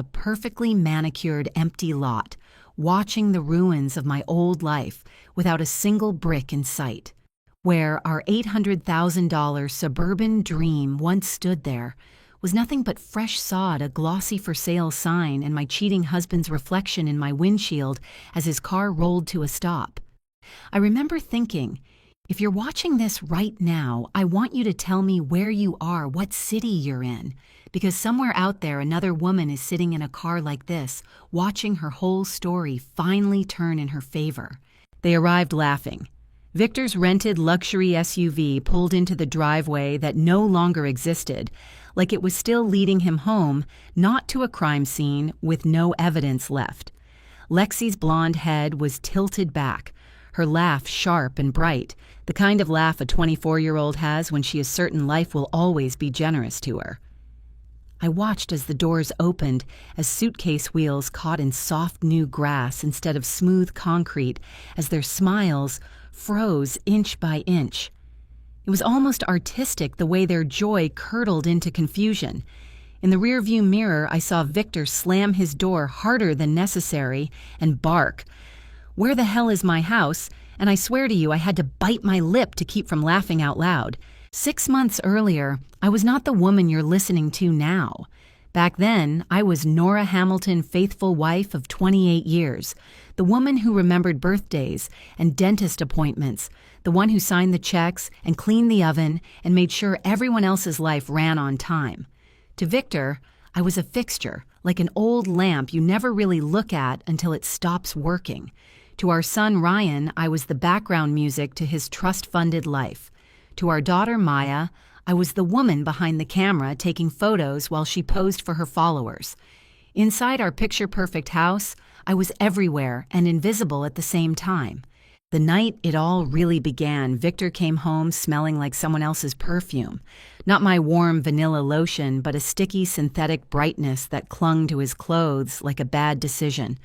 a perfectly manicured empty lot, watching the ruins of my old life without a single brick in sight. Where our $800,000 suburban dream once stood there was nothing but fresh sod, a glossy for sale sign, and my cheating husband's reflection in my windshield as his car rolled to a stop. I remember thinking, if you're watching this right now, I want you to tell me where you are, what city you're in, because somewhere out there another woman is sitting in a car like this, watching her whole story finally turn in her favor. They arrived laughing. Victor's rented luxury SUV pulled into the driveway that no longer existed, like it was still leading him home, not to a crime scene with no evidence left. Lexi's blonde head was tilted back, her laugh sharp and bright, the kind of laugh a 24-year-old has when she is certain life will always be generous to her. I watched as the doors opened, as suitcase wheels caught in soft new grass instead of smooth concrete, as their smiles froze inch by inch. It was almost artistic the way their joy curdled into confusion. In the rearview mirror, I saw Victor slam his door harder than necessary and bark, "Where the hell is my house?" And I swear to you, I had to bite my lip to keep from laughing out loud. 6 months earlier, I was not the woman you're listening to now. Back then, I was Nora Hamilton, faithful wife of 28 years, the woman who remembered birthdays and dentist appointments, the one who signed the checks and cleaned the oven and made sure everyone else's life ran on time. To Victor, I was a fixture, like an old lamp you never really look at until it stops working. To our son Ryan, I was the background music to his trust-funded life. To our daughter Maya, I was the woman behind the camera taking photos while she posed for her followers. Inside our picture-perfect house, I was everywhere and invisible at the same time. The night it all really began, Victor came home smelling like someone else's perfume. Not my warm vanilla lotion, but a sticky synthetic brightness that clung to his clothes like a bad decision.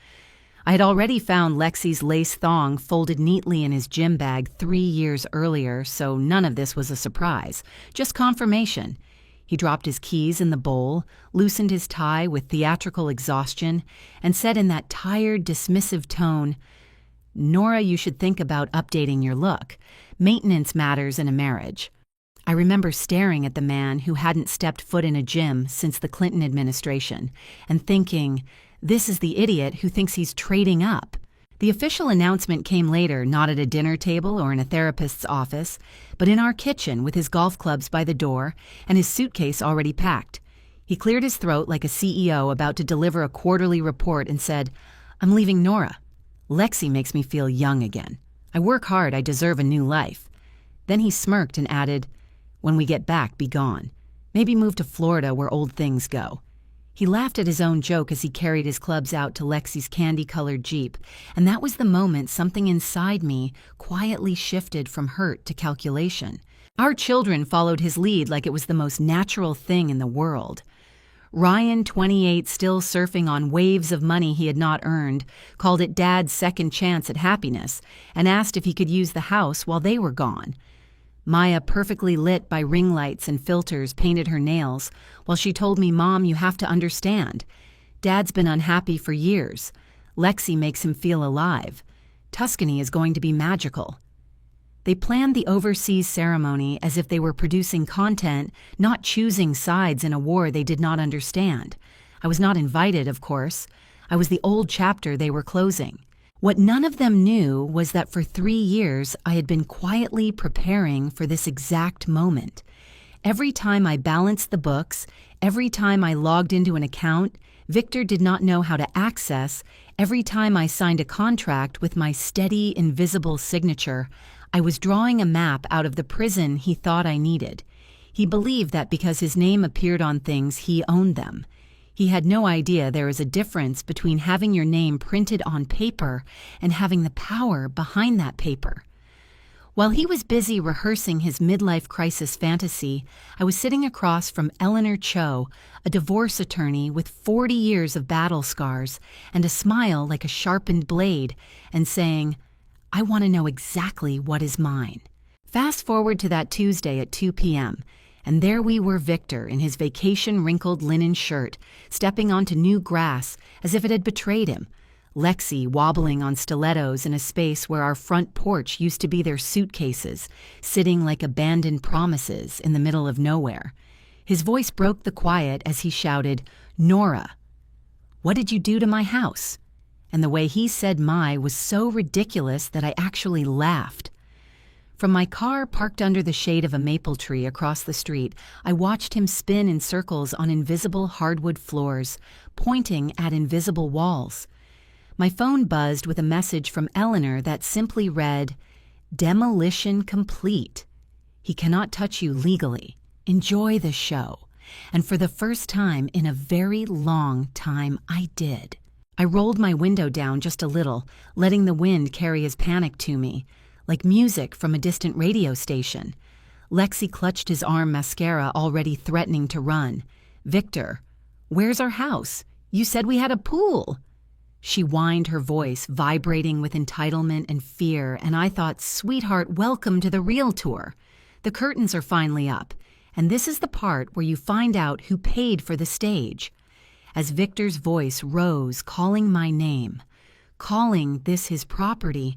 I had already found Lexi's lace thong folded neatly in his gym bag 3 years earlier, so none of this was a surprise, just confirmation. He dropped his keys in the bowl, loosened his tie with theatrical exhaustion, and said in that tired, dismissive tone, "Nora, you should think about updating your look. Maintenance matters in a marriage." I remember staring at the man who hadn't stepped foot in a gym since the Clinton administration, and thinking, this is the idiot who thinks he's trading up. The official announcement came later, not at a dinner table or in a therapist's office, but in our kitchen with his golf clubs by the door and his suitcase already packed. He cleared his throat like a CEO about to deliver a quarterly report and said, "I'm leaving Nora. Lexi makes me feel young again. I work hard, I deserve a new life." Then he smirked and added, "When we get back, be gone. Maybe move to Florida where old things go." He laughed at his own joke as he carried his clubs out to Lexi's candy-colored Jeep, and that was the moment something inside me quietly shifted from hurt to calculation. Our children followed his lead like it was the most natural thing in the world. Ryan, 28, still surfing on waves of money he had not earned, called it Dad's second chance at happiness and asked if he could use the house while they were gone. Maya, perfectly lit by ring lights and filters, painted her nails, while she told me, "Mom, you have to understand. Dad's been unhappy for years. Lexi makes him feel alive. Tuscany is going to be magical." They planned the overseas ceremony as if they were producing content, not choosing sides in a war they did not understand. I was not invited, of course. I was the old chapter they were closing. What none of them knew was that for 3 years I had been quietly preparing for this exact moment. Every time I balanced the books, every time I logged into an account Victor did not know how to access, every time I signed a contract with my steady, invisible signature, I was drawing a map out of the prison he thought I needed. He believed that because his name appeared on things, he owned them. He had no idea there is a difference between having your name printed on paper and having the power behind that paper. While he was busy rehearsing his midlife crisis fantasy, I was sitting across from Eleanor Cho, a divorce attorney with 40 years of battle scars and a smile like a sharpened blade, and saying, "I want to know exactly what is mine." Fast forward to that Tuesday at 2 p.m., And there we were, Victor, in his vacation-wrinkled linen shirt, stepping onto new grass as if it had betrayed him. Lexi wobbling on stilettos in a space where our front porch used to be their suitcases, sitting like abandoned promises in the middle of nowhere. His voice broke the quiet as he shouted, "Nora, what did you do to my house?" And the way he said "my" was so ridiculous that I actually laughed. From my car parked under the shade of a maple tree across the street, I watched him spin in circles on invisible hardwood floors, pointing at invisible walls. My phone buzzed with a message from Eleanor that simply read, "Demolition complete. He cannot touch you legally. Enjoy the show." And for the first time in a very long time, I did. I rolled my window down just a little, letting the wind carry his panic to me, like music from a distant radio station. Lexi clutched his arm, mascara already threatening to run. "Victor, where's our house? You said we had a pool." She whined, her voice vibrating with entitlement and fear, and I thought, "Sweetheart, welcome to the real tour. The curtains are finally up, and this is the part where you find out who paid for the stage." As Victor's voice rose, calling my name, calling this his property,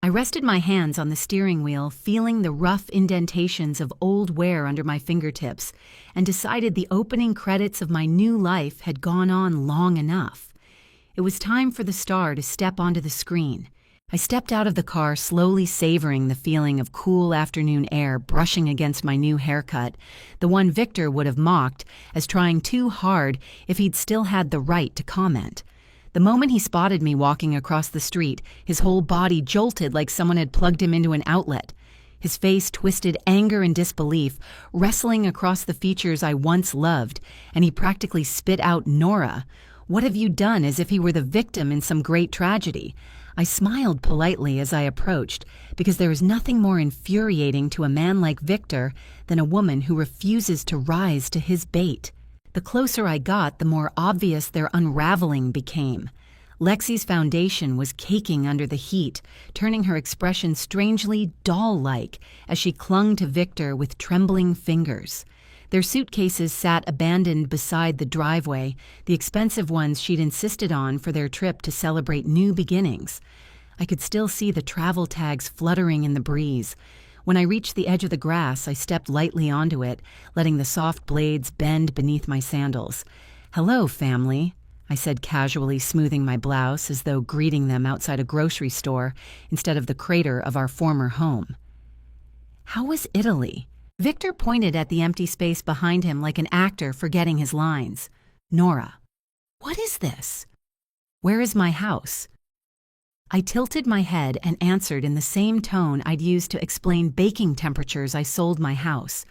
I rested my hands on the steering wheel, feeling the rough indentations of old wear under my fingertips, and decided the opening credits of my new life had gone on long enough. It was time for the star to step onto the screen. I stepped out of the car, slowly savoring the feeling of cool afternoon air brushing against my new haircut, the one Victor would have mocked as trying too hard if he'd still had the right to comment. The moment he spotted me walking across the street, his whole body jolted like someone had plugged him into an outlet. His face twisted anger and disbelief, wrestling across the features I once loved, and he practically spit out, "Nora, what have you done?" as if he were the victim in some great tragedy. I smiled politely as I approached, because there is nothing more infuriating to a man like Victor than a woman who refuses to rise to his bait. The closer I got, the more obvious their unraveling became. Lexi's foundation was caking under the heat, turning her expression strangely doll-like as she clung to Victor with trembling fingers. Their suitcases sat abandoned beside the driveway, the expensive ones she'd insisted on for their trip to celebrate new beginnings. I could still see the travel tags fluttering in the breeze. When I reached the edge of the grass, I stepped lightly onto it, letting the soft blades bend beneath my sandals. "Hello, family," I said casually, smoothing my blouse as though greeting them outside a grocery store instead of the crater of our former home. "How was Italy?" Victor pointed at the empty space behind him like an actor forgetting his lines. "Nora, what is this? Where is my house?" I tilted my head and answered in the same tone I'd used to explain baking temperatures I sold my house.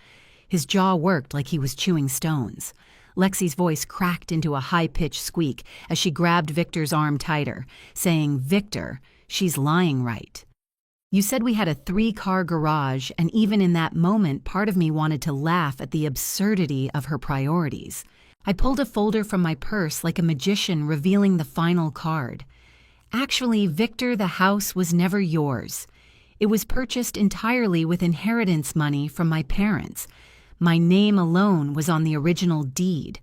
His jaw worked like he was chewing stones. Lexi's voice cracked into a high-pitched squeak as she grabbed Victor's arm tighter, saying, "Victor, she's lying right. You said we had a 3-car garage, and even in that moment, part of me wanted to laugh at the absurdity of her priorities." I pulled a folder from my purse like a magician revealing the final card. "Actually, Victor, the house was never yours. It was purchased entirely with inheritance money from my parents. My name alone was on the original deed."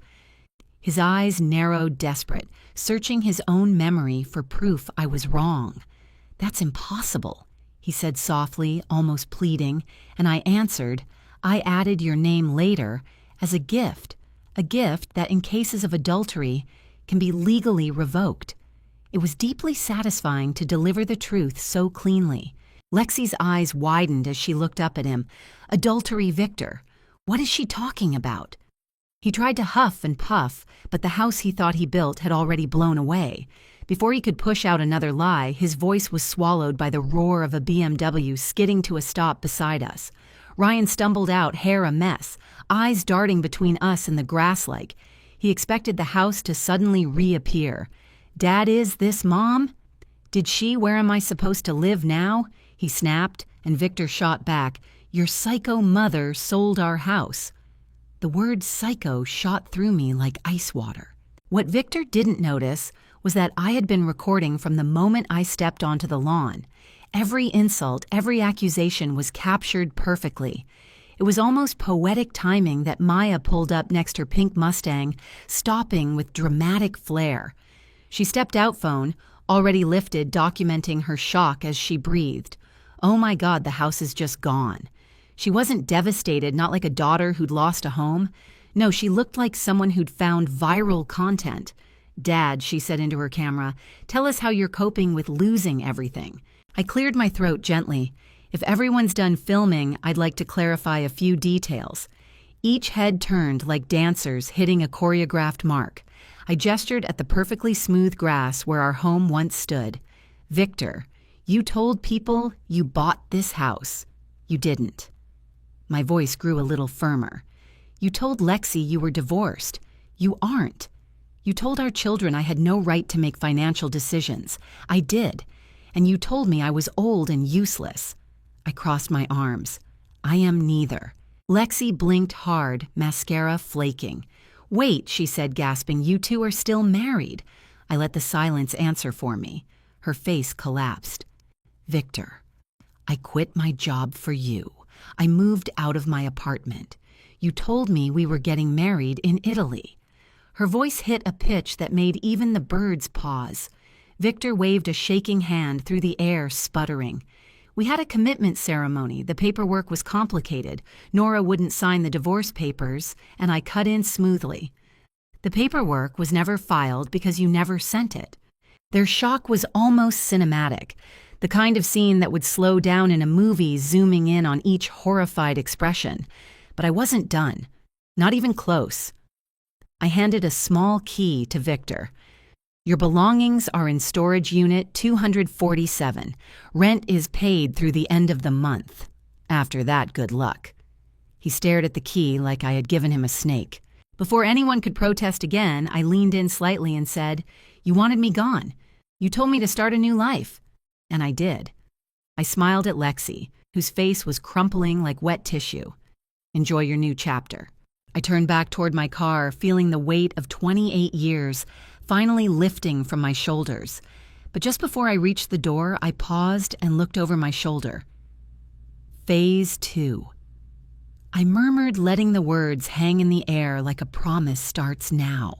His eyes narrowed, desperate, searching his own memory for proof I was wrong. "That's impossible," he said softly, almost pleading, and I answered, "I added your name later as a gift that in cases of adultery can be legally revoked." It was deeply satisfying to deliver the truth so cleanly. Lexi's eyes widened as she looked up at him. "Adultery, Victor. What is she talking about?" He tried to huff and puff, but the house he thought he built had already blown away. Before he could push out another lie, his voice was swallowed by the roar of a BMW skidding to a stop beside us. Ryan stumbled out, hair a mess, eyes darting between us and the grass like. He expected the house to suddenly reappear. "Dad, is this Mom? Did she? Where am I supposed to live now?" he snapped, and Victor shot back, "Your psycho mother sold our house." The word psycho shot through me like ice water. What Victor didn't notice was that I had been recording from the moment I stepped onto the lawn. Every insult, every accusation was captured perfectly. It was almost poetic timing that Maya pulled up next her pink Mustang, stopping with dramatic flair. She stepped out phone, already lifted, documenting her shock as she breathed. Oh my God, the house is just gone. She wasn't devastated, not like a daughter who'd lost a home. No, she looked like someone who'd found viral content. Dad, she said into her camera, tell us how you're coping with losing everything. I cleared my throat gently. If everyone's done filming, I'd like to clarify a few details. Each head turned like dancers hitting a choreographed mark. I gestured at the perfectly smooth grass where our home once stood. Victor, you told people you bought this house. You didn't. My voice grew a little firmer. You told Lexi you were divorced. You aren't. You told our children I had no right to make financial decisions. I did. And you told me I was old and useless. I crossed my arms. I am neither. Lexi blinked hard, mascara flaking. Wait, she said, gasping, you two are still married. I let the silence answer for me. Her face collapsed. Victor, I quit my job for you. I moved out of my apartment. You told me we were getting married in Italy. Her voice hit a pitch that made even the birds pause. Victor waved a shaking hand through the air, sputtering. We had a commitment ceremony. The paperwork was complicated. Nora wouldn't sign the divorce papers, and I cut in smoothly. The paperwork was never filed because you never sent it. Their shock was almost cinematic, the kind of scene that would slow down in a movie, zooming in on each horrified expression. But I wasn't done. Not even close. I handed a small key to Victor. Your belongings are in storage unit 247. Rent is paid through the end of the month. After that, good luck. He stared at the key like I had given him a snake. Before anyone could protest again, I leaned in slightly and said, you wanted me gone. You told me to start a new life. And I did. I smiled at Lexi, whose face was crumpling like wet tissue. Enjoy your new chapter. I turned back toward my car, feeling the weight of 28 years finally lifting from my shoulders. But just before I reached the door, I paused and looked over my shoulder. Phase 2. I murmured, letting the words hang in the air like a promise starts now.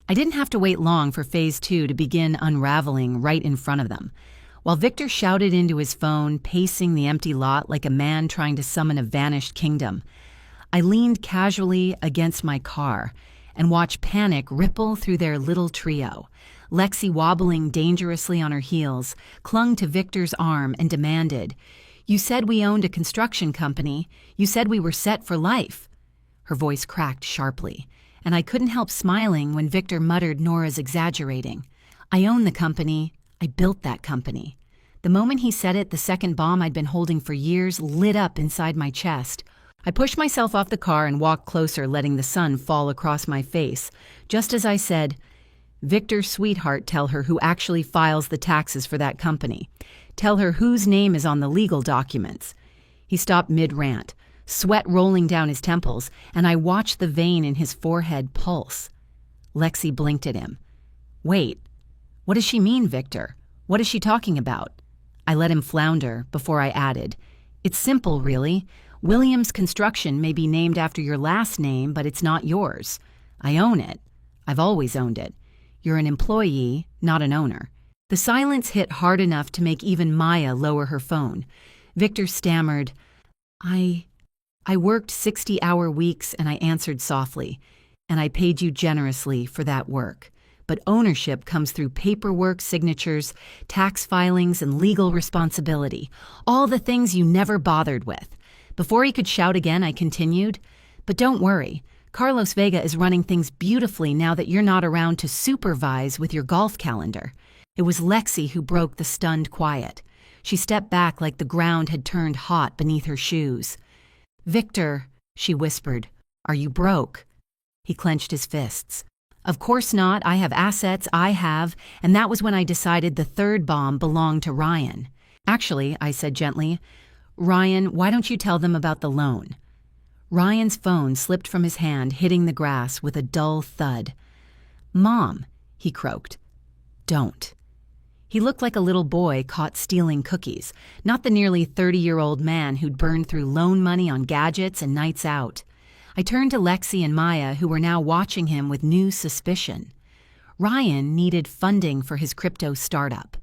I didn't have to wait long for Phase 2 to begin unraveling right in front of them. While Victor shouted into his phone, pacing the empty lot like a man trying to summon a vanished kingdom, I leaned casually against my car and watched panic ripple through their little trio. Lexi, wobbling dangerously on her heels, clung to Victor's arm and demanded, you said we owned a construction company. You said we were set for life. Her voice cracked sharply, and I couldn't help smiling when Victor muttered Nora's exaggerating. I own the company. I built that company. The moment he said it, the second bomb I'd been holding for years lit up inside my chest. I pushed myself off the car and walked closer, letting the sun fall across my face. Just as I said, Victor's sweetheart, tell her who actually files the taxes for that company. Tell her whose name is on the legal documents. He stopped mid-rant, sweat rolling down his temples, and I watched the vein in his forehead pulse. Lexi blinked at him. Wait, what does she mean, Victor? What is she talking about? I let him flounder before I added, it's simple, really. Williams Construction may be named after your last name, but it's not yours. I own it. I've always owned it. You're an employee, not an owner. The silence hit hard enough to make even Maya lower her phone. Victor stammered, I worked 60-hour weeks, and I answered softly, and I paid you generously for that work. But ownership comes through paperwork, signatures, tax filings, and legal responsibility. All the things you never bothered with. Before he could shout again, I continued, but don't worry. Carlos Vega is running things beautifully now that you're not around to supervise with your golf calendar. It was Lexi who broke the stunned quiet. She stepped back like the ground had turned hot beneath her shoes. Victor, she whispered, are you broke? He clenched his fists. Of course not. I have assets, and that was when I decided the third bomb belonged to Ryan. Actually, I said gently, Ryan, why don't you tell them about the loan? Ryan's phone slipped from his hand, hitting the grass with a dull thud. Mom, he croaked. Don't. He looked like a little boy caught stealing cookies, not the nearly 30-year-old man who'd burned through loan money on gadgets and nights out. I turned to Lexi and Maya, who were now watching him with new suspicion. Ryan needed funding for his crypto startup.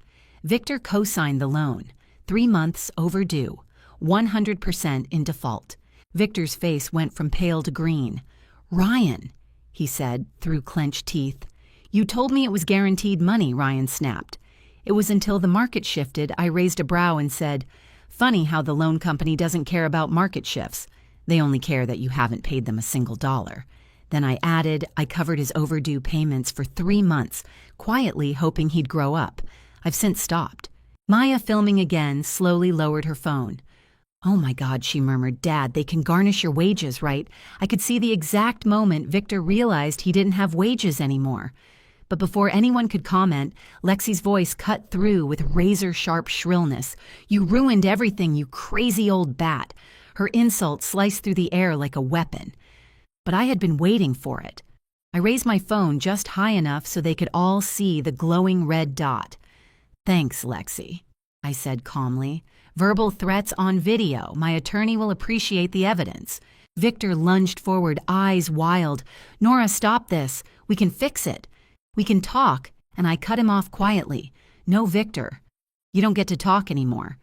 Victor co-signed the loan, 3 months overdue, 100% in default. Victor's face went from pale to green. "Ryan," he said through clenched teeth. "You told me it was guaranteed money," Ryan snapped. It was until the market shifted I raised a brow and said, "Funny how the loan company doesn't care about market shifts. They only care that you haven't paid them a single dollar." Then I added I covered his overdue payments for 3 months, quietly hoping he'd grow up. I've since stopped. Maya, filming again, slowly lowered her phone. "Oh my God," she murmured. "Dad, they can garnish your wages, right?" I could see the exact moment Victor realized he didn't have wages anymore. But before anyone could comment, Lexi's voice cut through with razor-sharp shrillness. "You ruined everything, you crazy old bat." Her insult sliced through the air like a weapon. But I had been waiting for it. I raised my phone just high enough so they could all see the glowing red dot. "Thanks, Lexi," I said calmly. "Verbal threats on video. My attorney will appreciate the evidence." Victor lunged forward, eyes wild. "Nora, stop this. We can fix it. We can talk," and I cut him off quietly. "No, Victor. You don't get to talk anymore.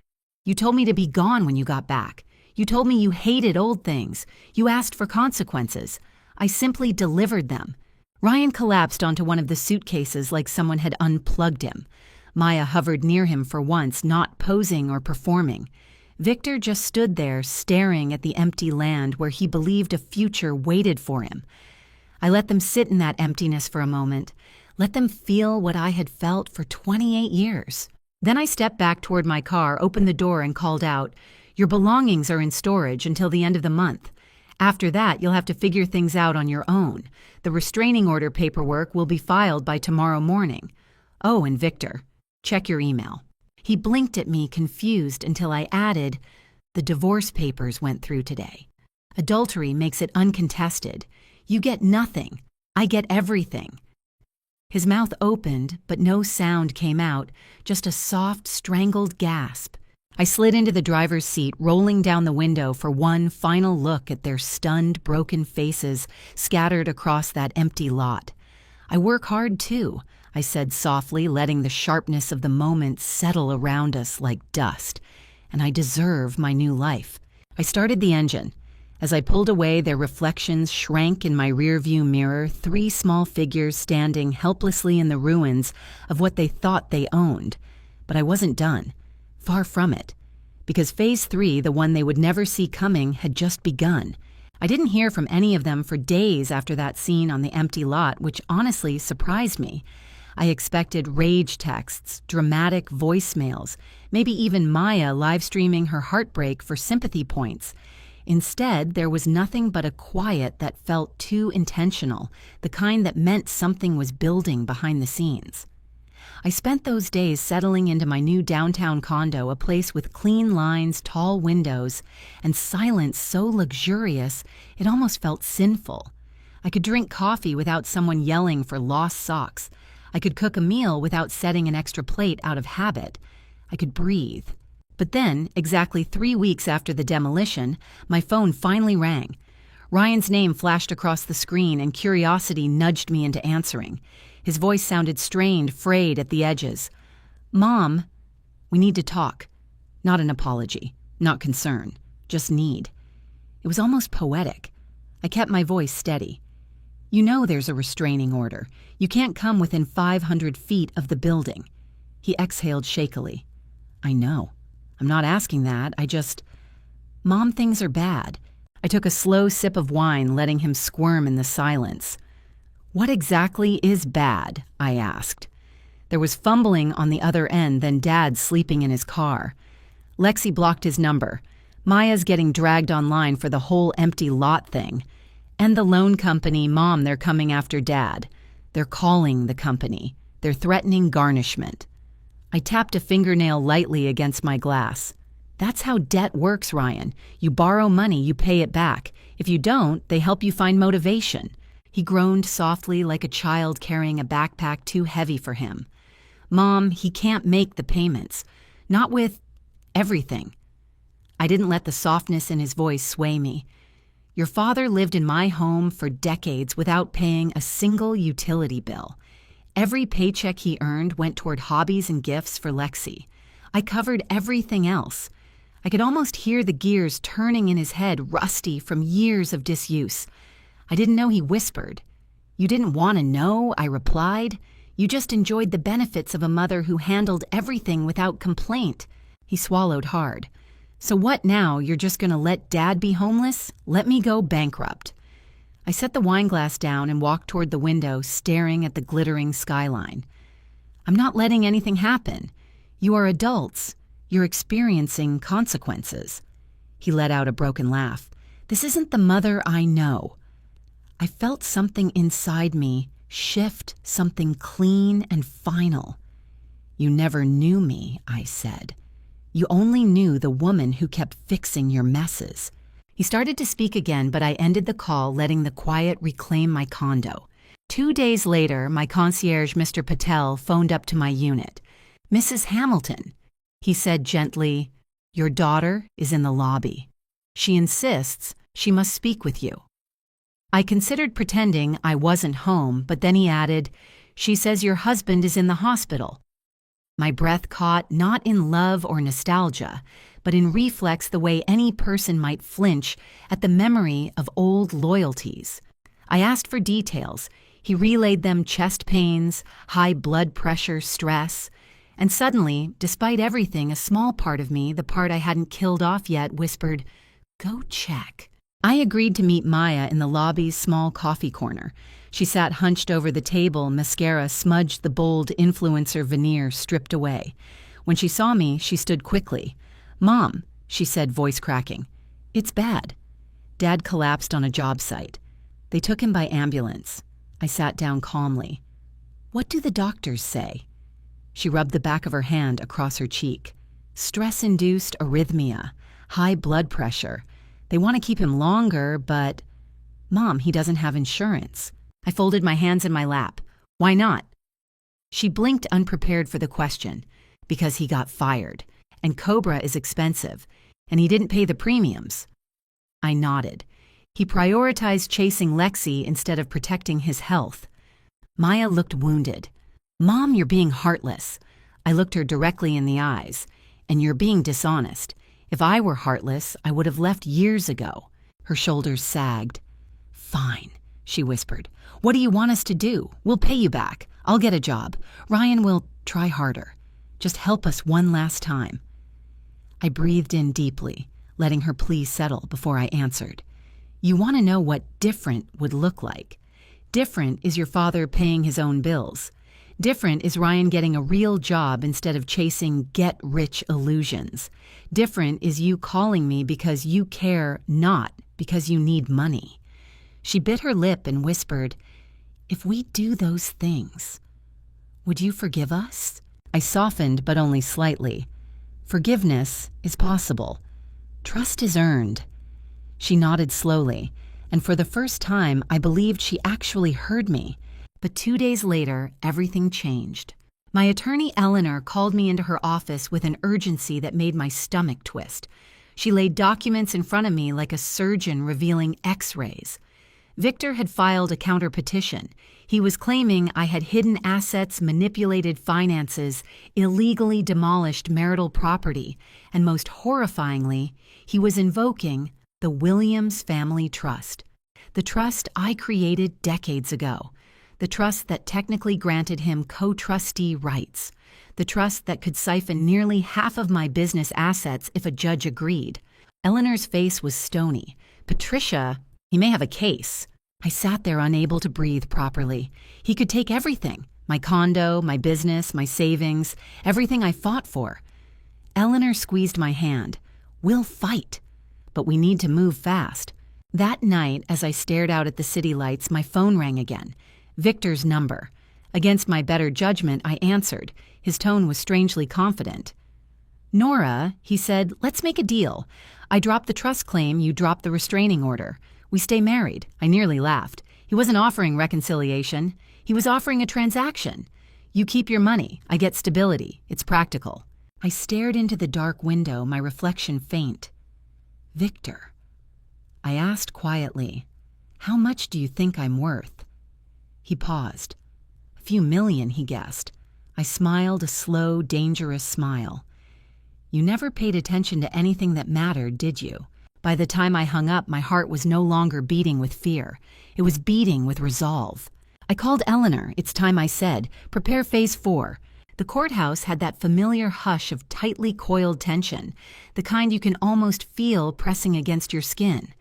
You told me to be gone when you got back. You told me you hated old things. You asked for consequences. I simply delivered them." Ryan collapsed onto one of the suitcases like someone had unplugged him. Maya hovered near him for once, not posing or performing. Victor just stood there, staring at the empty land where he believed a future waited for him. I let them sit in that emptiness for a moment. Let them feel what I had felt for 28 years. Then I stepped back toward my car, opened the door, and called out, "Your belongings are in storage until the end of the month. After that, you'll have to figure things out on your own. The restraining order paperwork will be filed by tomorrow morning. Oh, and Victor, check your email." He blinked at me, confused, until I added, "The divorce papers went through today. Adultery makes it uncontested. You get nothing. I get everything." His mouth opened, but no sound came out, just a soft, strangled gasp. I slid into the driver's seat, rolling down the window for one final look at their stunned, broken faces scattered across that empty lot. "I work hard, too," I said softly, letting the sharpness of the moment settle around us like dust. "And I deserve my new life." I started the engine. As I pulled away, their reflections shrank in my rearview mirror, 3 small figures standing helplessly in the ruins of what they thought they owned. But I wasn't done. Far from it. Because Phase 3, the one they would never see coming, had just begun. I didn't hear from any of them for days after that scene on the empty lot, which honestly surprised me. I expected rage texts, dramatic voicemails, maybe even Maya live-streaming her heartbreak for sympathy points. Instead, there was nothing but a quiet that felt too intentional, the kind that meant something was building behind the scenes. I spent those days settling into my new downtown condo, a place with clean lines, tall windows, and silence so luxurious it almost felt sinful. I could drink coffee without someone yelling for lost socks. I could cook a meal without setting an extra plate out of habit. I could breathe. But then, exactly 3 weeks after the demolition, my phone finally rang. Ryan's name flashed across the screen, and curiosity nudged me into answering. His voice sounded strained, frayed at the edges. "Mom, we need to talk." Not an apology, not concern, just need. It was almost poetic. I kept my voice steady. "You know there's a restraining order. You can't come within 500 feet of the building." He exhaled shakily. "I know. I'm not asking that. Mom, things are bad." I took a slow sip of wine, letting him squirm in the silence. "What exactly is bad?" I asked. There was fumbling on the other end, then Dad sleeping in his car. Lexi blocked his number. Maya's getting dragged online for the whole empty lot thing. And the loan company, Mom, they're coming after Dad. They're calling the company. They're threatening garnishment. I tapped a fingernail lightly against my glass. "That's how debt works, Ryan. You borrow money, you pay it back. If you don't, they help you find motivation." He groaned softly like a child carrying a backpack too heavy for him. "Mom, he can't make the payments. Not with everything." I didn't let the softness in his voice sway me. "Your father lived in my home for decades without paying a single utility bill. Every paycheck he earned went toward hobbies and gifts for Lexi. I covered everything else." I could almost hear the gears turning in his head, rusty from years of disuse. I didn't know he whispered. "You didn't want to know," I replied. "You just enjoyed the benefits of a mother who handled everything without complaint." He swallowed hard. "So what now? You're just going to let Dad be homeless? Let me go bankrupt." I set the wineglass down and walked toward the window, staring at the glittering skyline. "I'm not letting anything happen. You are adults. You're experiencing consequences." He let out a broken laugh. "This isn't the mother I know." I felt something inside me shift, something clean and final. "You never knew me," I said. "You only knew the woman who kept fixing your messes." He started to speak again, but I ended the call, letting the quiet reclaim my condo. 2 days later, my concierge, Mr. Patel, phoned up to my unit. "Mrs. Hamilton," he said gently, "your daughter is in the lobby. She insists she must speak with you." I considered pretending I wasn't home, but then he added, "She says your husband is in the hospital." My breath caught, not in love or nostalgia, but in reflex the way any person might flinch at the memory of old loyalties. I asked for details. He relayed them: chest pains, high blood pressure, stress. And suddenly, despite everything, a small part of me, the part I hadn't killed off yet, whispered, "Go check." I agreed to meet Maya in the lobby's small coffee corner. She sat hunched over the table, mascara smudged the bold influencer veneer stripped away. When she saw me, she stood quickly. "Mom," she said, voice cracking. "It's bad." Dad collapsed on a job site. They took him by ambulance. I sat down calmly. "What do the doctors say?" She rubbed the back of her hand across her cheek. "Stress-induced arrhythmia, high blood pressure. They want to keep him longer, but—" "Mom, he doesn't have insurance." I folded my hands in my lap. "Why not?" She blinked, unprepared for the question. "Because he got fired, and Cobra is expensive, and he didn't pay the premiums." I nodded. He prioritized chasing Lexi instead of protecting his health. Maya looked wounded. "Mom, you're being heartless." I looked her directly in the eyes. "And you're being dishonest. If I were heartless, I would have left years ago." Her shoulders sagged. "Fine," she whispered. "What do you want us to do? We'll pay you back. I'll get a job. Ryan will try harder. Just help us one last time." I breathed in deeply, letting her plea settle before I answered. "You want to know what different would look like. Different is your father paying his own bills. Different is Ryan getting a real job instead of chasing get-rich illusions. Different is you calling me because you care, not because you need money." She bit her lip and whispered, "If we do those things, would you forgive us?" I softened, but only slightly. "Forgiveness is possible. Trust is earned." She nodded slowly, and for the first time, I believed she actually heard me. But 2 days later, everything changed. My attorney, Eleanor, called me into her office with an urgency that made my stomach twist. She laid documents in front of me like a surgeon revealing X-rays. Victor had filed a counter-petition. He was claiming I had hidden assets, manipulated finances, illegally demolished marital property, and most horrifyingly, he was invoking the Williams Family Trust, the trust I created decades ago. The trust that technically granted him co-trustee rights. The trust that could siphon nearly half of my business assets if a judge agreed. Eleanor's face was stony. "Patricia, he may have a case." I sat there unable to breathe properly. He could take everything. My condo, my business, my savings, everything I fought for. Eleanor squeezed my hand. "We'll fight. But we need to move fast." That night, as I stared out at the city lights, my phone rang again. Victor's number. Against my better judgment, I answered. His tone was strangely confident. "Nora," he said, "let's make a deal. I drop the trust claim, you drop the restraining order. We stay married." I nearly laughed. He wasn't offering reconciliation. He was offering a transaction. You keep your money. I get stability. It's practical. I stared into the dark window, my reflection faint. Victor. I asked quietly, how much do you think I'm worth? He paused. A few million, he guessed. I smiled a slow, dangerous smile. You never paid attention to anything that mattered, did you? By the time I hung up, my heart was no longer beating with fear. It was beating with resolve. I called Eleanor. It's time I said, prepare phase 4. The courthouse had that familiar hush of tightly coiled tension, the kind you can almost feel pressing against your skin.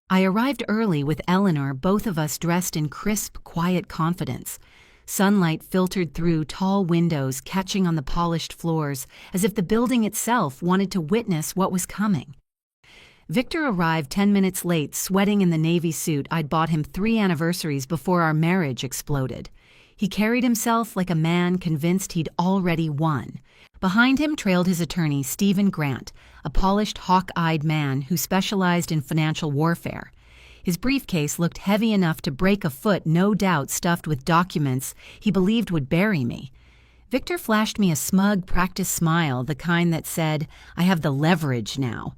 I arrived early with Eleanor, both of us dressed in crisp, quiet confidence. Sunlight filtered through tall windows, catching on the polished floors, as if the building itself wanted to witness what was coming. Victor arrived 10 minutes late, sweating in the navy suit I'd bought him 3 anniversaries before our marriage exploded. He carried himself like a man convinced he'd already won. Behind him trailed his attorney, Stephen Grant, a polished, hawk-eyed man who specialized in financial warfare. His briefcase looked heavy enough to break a foot, no doubt stuffed with documents he believed would bury me. Victor flashed me a smug, practiced smile, the kind that said, I have the leverage now.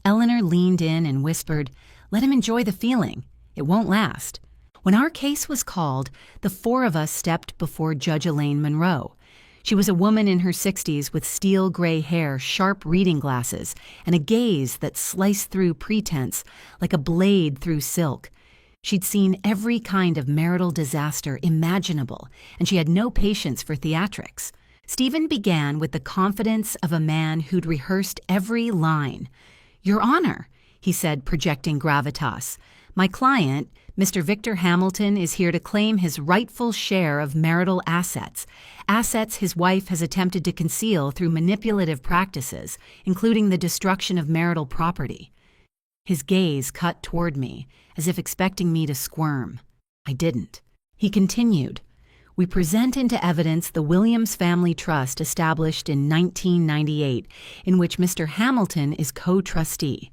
Eleanor leaned in and whispered, let him enjoy the feeling. It won't last. When our case was called, the 4 of us stepped before Judge Elaine Monroe. She was a woman in her 60s with steel gray hair, sharp reading glasses, and a gaze that sliced through pretense like a blade through silk. She'd seen every kind of marital disaster imaginable, and she had no patience for theatrics. Stephen began with the confidence of a man who'd rehearsed every line. Your Honor, he said, projecting gravitas, my client, Mr. Victor Hamilton, is here to claim his rightful share of marital assets, assets his wife has attempted to conceal through manipulative practices, including the destruction of marital property. His gaze cut toward me, as if expecting me to squirm. I didn't. He continued, we present into evidence the Williams Family Trust established in 1998, in which Mr. Hamilton is co-trustee.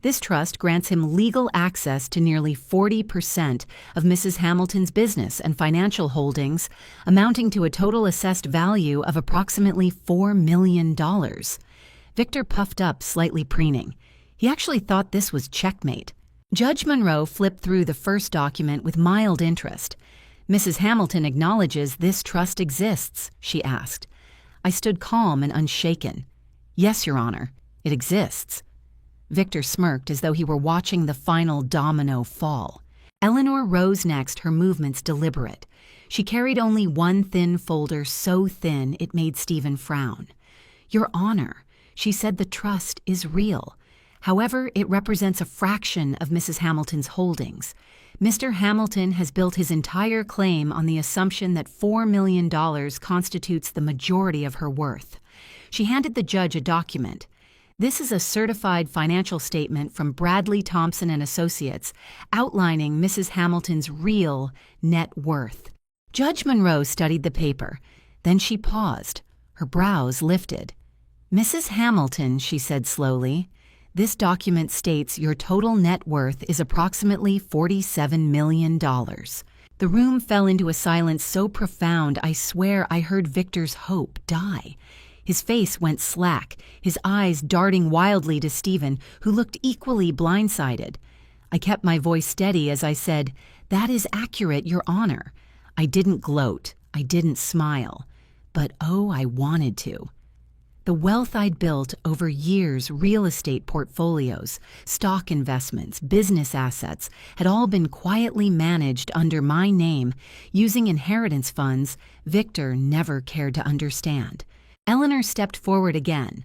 This trust grants him legal access to nearly 40% of Mrs. Hamilton's business and financial holdings, amounting to a total assessed value of approximately $4 million. Victor puffed up, slightly preening. He actually thought this was checkmate. Judge Monroe flipped through the first document with mild interest. Mrs. Hamilton acknowledges this trust exists, she asked. I stood calm and unshaken. Yes, Your Honor, it exists. Victor smirked as though he were watching the final domino fall. Eleanor rose next, her movements deliberate. She carried only one thin folder, so thin it made Stephen frown. Your Honor, she said the trust is real. However, it represents a fraction of Mrs. Hamilton's holdings. Mr. Hamilton has built his entire claim on the assumption that $4 million constitutes the majority of her worth. She handed the judge a document. This is a certified financial statement from Bradley Thompson and Associates outlining Mrs. Hamilton's real net worth. Judge Monroe studied the paper. Then she paused. Her brows lifted. Mrs. Hamilton, she said slowly, this document states your total net worth is approximately $47 million. The room fell into a silence so profound I swear I heard Victor's hope die. His face went slack, his eyes darting wildly to Stephen, who looked equally blindsided. I kept my voice steady as I said, that is accurate, Your Honor. I didn't gloat. I didn't smile. But oh, I wanted to. The wealth I'd built over years, real estate portfolios, stock investments, business assets, had all been quietly managed under my name, using inheritance funds Victor never cared to understand. Eleanor stepped forward again.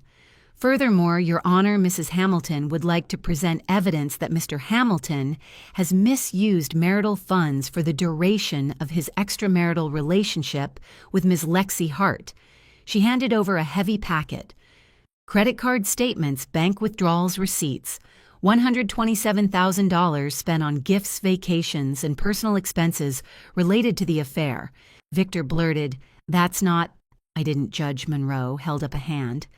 Furthermore, Your Honor, Mrs. Hamilton would like to present evidence that Mr. Hamilton has misused marital funds for the duration of his extramarital relationship with Ms. Lexi Hart. She handed over a heavy packet. Credit card statements, bank withdrawals, receipts, $127,000 spent on gifts, vacations, and personal expenses related to the affair. Victor blurted, that's not... I didn't. Judge Monroe held up a hand.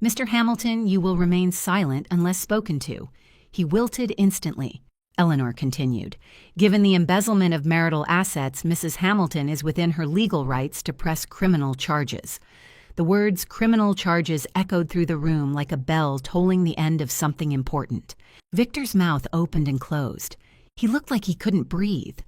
Mr. Hamilton, you will remain silent unless spoken to. He wilted instantly. Eleanor continued. Given the embezzlement of marital assets, Mrs. Hamilton is within her legal rights to press criminal charges. The words criminal charges echoed through the room like a bell tolling the end of something important. Victor's mouth opened and closed. He looked like he couldn't breathe.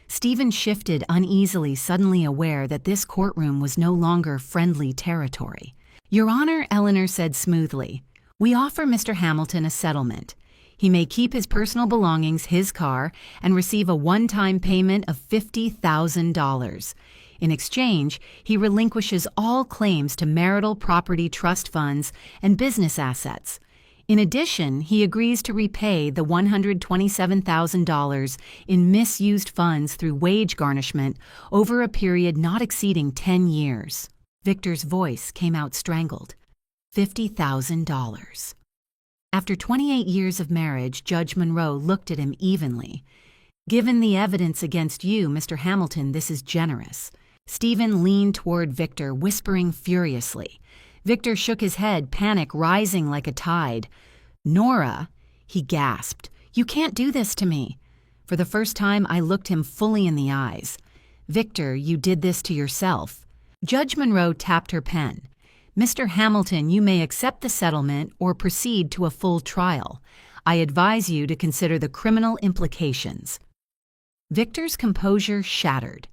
Stephen shifted uneasily, suddenly aware that this courtroom was no longer friendly territory. Your Honor, Eleanor said smoothly, we offer Mr. Hamilton a settlement. He may keep his personal belongings, his car, and receive a one-time payment of $50,000. In exchange, he relinquishes all claims to marital property trust funds and business assets. In addition, he agrees to repay the $127,000 in misused funds through wage garnishment over a period not exceeding 10 years. Victor's voice came out strangled. $50,000. After 28 years of marriage, Judge Monroe looked at him evenly. Given the evidence against you, Mr. Hamilton, this is generous. Stephen leaned toward Victor, whispering furiously. Victor shook his head, panic rising like a tide. Nora, he gasped, you can't do this to me. For the first time, I looked him fully in the eyes. Victor, you did this to yourself. Judge Monroe tapped her pen. Mr. Hamilton, you may accept the settlement or proceed to a full trial. I advise you to consider the criminal implications. Victor's composure shattered.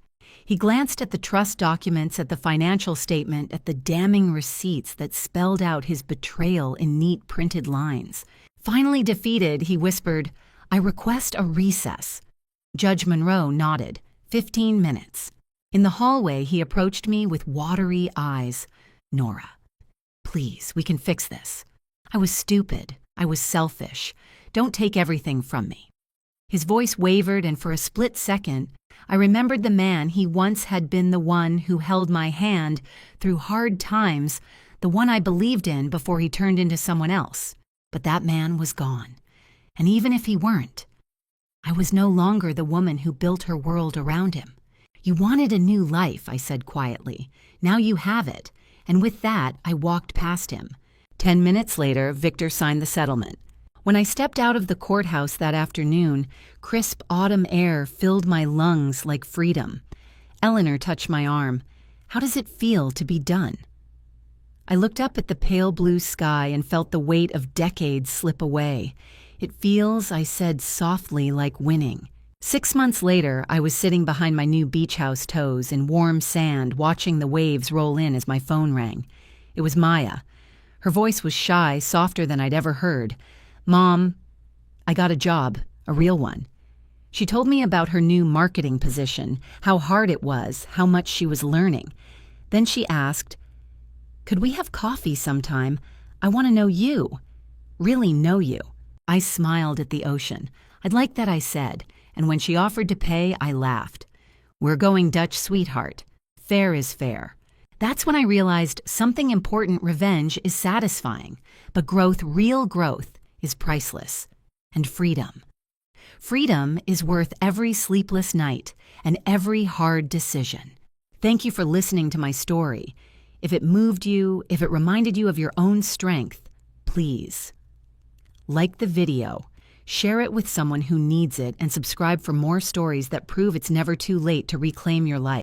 He glanced at the trust documents, at the financial statement, at the damning receipts that spelled out his betrayal in neat printed lines. Finally defeated, he whispered, I request a recess. Judge Monroe nodded. 15 minutes. In the hallway, he approached me with watery eyes. Nora, please, we can fix this. I was stupid. I was selfish. Don't take everything from me. His voice wavered, and for a split second, I remembered the man he once had been, the one who held my hand through hard times, the one I believed in before he turned into someone else. But that man was gone. And even if he weren't, I was no longer the woman who built her world around him. You wanted a new life, I said quietly. Now you have it. And with that, I walked past him. 10 minutes later, Victor signed the settlement. When I stepped out of the courthouse that afternoon, crisp autumn air filled my lungs like freedom. Eleanor touched my arm. How does it feel to be done? I looked up at the pale blue sky and felt the weight of decades slip away. It feels, I said softly, like winning. 6 months later, I was sitting behind my new beach house toes in warm sand, watching the waves roll in as my phone rang. It was Maya. Her voice was shy, softer than I'd ever heard. Mom, I got a job, a real one. She told me about her new marketing position, how hard it was, how much she was learning. Then she asked, could we have coffee sometime? I want to know you. Really know you. I smiled at the ocean. I'd like that, I said. And when she offered to pay, I laughed. We're going Dutch, sweetheart. Fair is fair. That's when I realized something important. Revenge is satisfying, but growth, real growth, is priceless. And freedom. Freedom is worth every sleepless night and every hard decision. Thank you for listening to my story. If it moved you, if it reminded you of your own strength, please like the video. Share it with someone who needs it, and subscribe for more stories that prove it's never too late to reclaim your life.